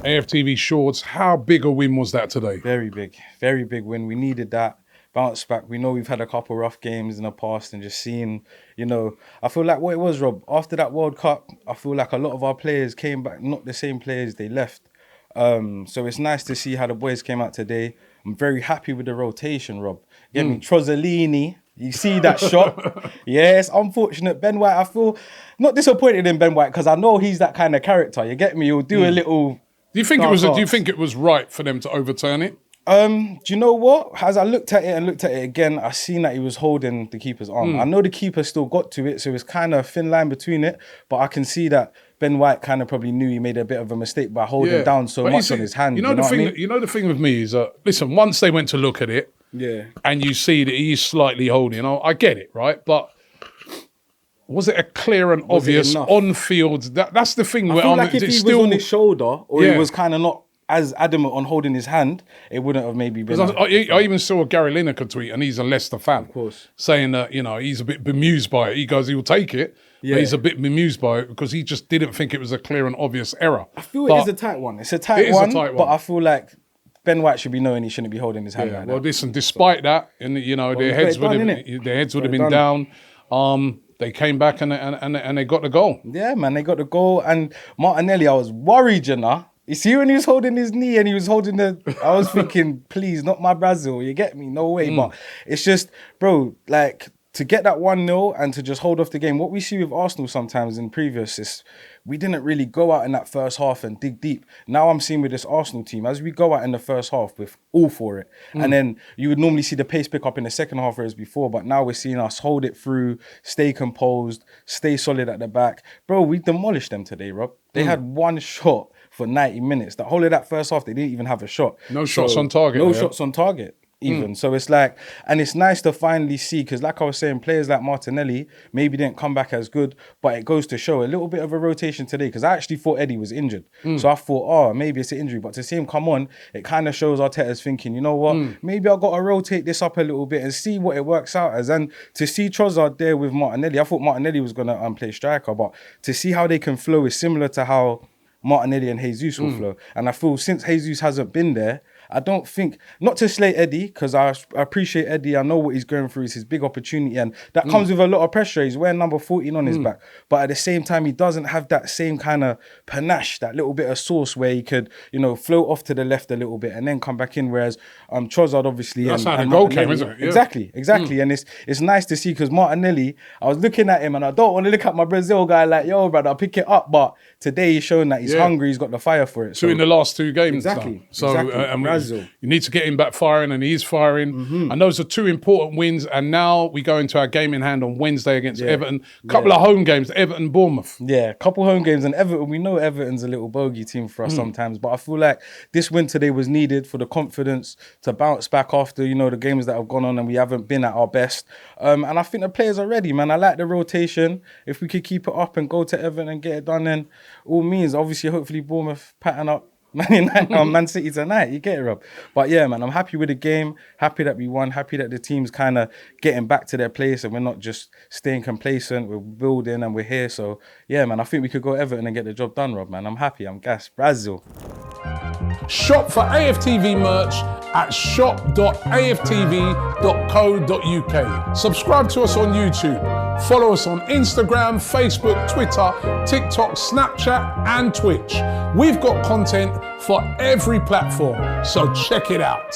AFTV Shawdz, how big a win was that today? Very big win. We needed that bounce back. We know we've had a couple rough games in the past, and just seeing, I feel like what it was, Rob, after that World Cup, I feel like a lot of our players came back, not the same players they left. So it's nice to see how the boys came out today. I'm very happy with the rotation, Rob. Get me, TROSSELLINI. You see that shot? Yes, unfortunate. Ben White, I feel not disappointed in Ben White because I know he's that kind of character. You get me? He'll do a little. Do you think it was right for them to overturn it? Do you know what? As I looked at it again, I seen that he was holding the keeper's arm. I know the keeper still got to it, so it's kind of a thin line between it. But I can see that Ben White kind of probably knew he made a bit of a mistake by holding down so much on his hand. You know the thing with me is listen, once they went to look at it, and you see that he's slightly holding, I get it, right? But was it a clear and obvious on-field? That's the thing. I feel like if he was on his shoulder or he was kind of not as adamant on holding his hand, it wouldn't have maybe been. I even saw a Gary Lineker tweet, and he's a Leicester fan, of course, saying that he's a bit bemused by it. He goes, he will take it, but he's a bit bemused by it because he just didn't think it was a clear and obvious error. I feel it is a tight one. It's a tight one, but I feel like Ben White should be knowing he shouldn't be holding his hand like that. Well, listen, despite that, and their heads would have been down. They came back and they got the goal. Yeah, man, they got the goal. And Martinelli, I was worried, You see when he was holding his knee and he was holding I was thinking, please, not my Brazil. You get me? No way. But it's just, bro, like, to get that 1-0 and to just hold off the game. What we see with Arsenal sometimes in previous is we didn't really go out in that first half and dig deep. Now I'm seeing with this Arsenal team, as we go out in the first half, we're all for it. And then you would normally see the pace pick up in the second half whereas before, but now we're seeing us hold it through, stay composed, stay solid at the back. Bro, we demolished them today, Rob. They had one shot for 90 minutes. The whole of that first half, they didn't even have a shot. No shots on target. No shots on target. Even. So it's like, and it's nice to finally see, because like I was saying, players like Martinelli maybe didn't come back as good, but it goes to show a little bit of a rotation today, because I actually thought Eddie was injured. So I thought, maybe it's an injury, but to see him come on, it kind of shows Arteta's thinking, you know what, maybe I've got to rotate this up a little bit and see what it works out as. And to see Trossard there with Martinelli, I thought Martinelli was going to play striker, but to see how they can flow is similar to how Martinelli and Jesus will flow. And I feel since Jesus hasn't been there, I don't think, not to slay Eddie, because I appreciate Eddie, I know what he's going through, it's his big opportunity, and that comes with a lot of pressure. He's wearing number 14 on his back, but at the same time, he doesn't have that same kind of panache, that little bit of sauce where he could, float off to the left a little bit and then come back in, whereas Trossard obviously... That's how the goal came, isn't it? Yeah. Exactly. And it's nice to see, because Martinelli, I was looking at him and I don't want to look at my Brazil guy like, yo, brother, I'll pick it up, but today he's showing that he's hungry, he's got the fire for it. So in the last two games. Exactly. You need to get him back firing, and he's firing. And those are two important wins. And now we go into our game in hand on Wednesday against Everton. Couple of home games, Everton, Bournemouth. Yeah, a couple home games. And Everton, we know Everton's a little bogey team for us sometimes. But I feel like this win today was needed for the confidence to bounce back after, the games that have gone on and we haven't been at our best. And I think the players are ready, man. I like the rotation. If we could keep it up and go to Everton and get it done, then all means, obviously, hopefully Bournemouth pattern up Man City tonight, you get it, Rob. But yeah, man, I'm happy with the game, happy that we won, happy that the team's kind of getting back to their place and we're not just staying complacent, we're building and we're here. So yeah, man, I think we could go Everton and get the job done, Rob, man. I'm happy, I'm gassed. Brazil. Shop for AFTV merch at shop.aftv.co.uk. Subscribe to us on YouTube. Follow us on Instagram, Facebook, Twitter, TikTok, Snapchat, and Twitch. We've got content for every platform, so check it out.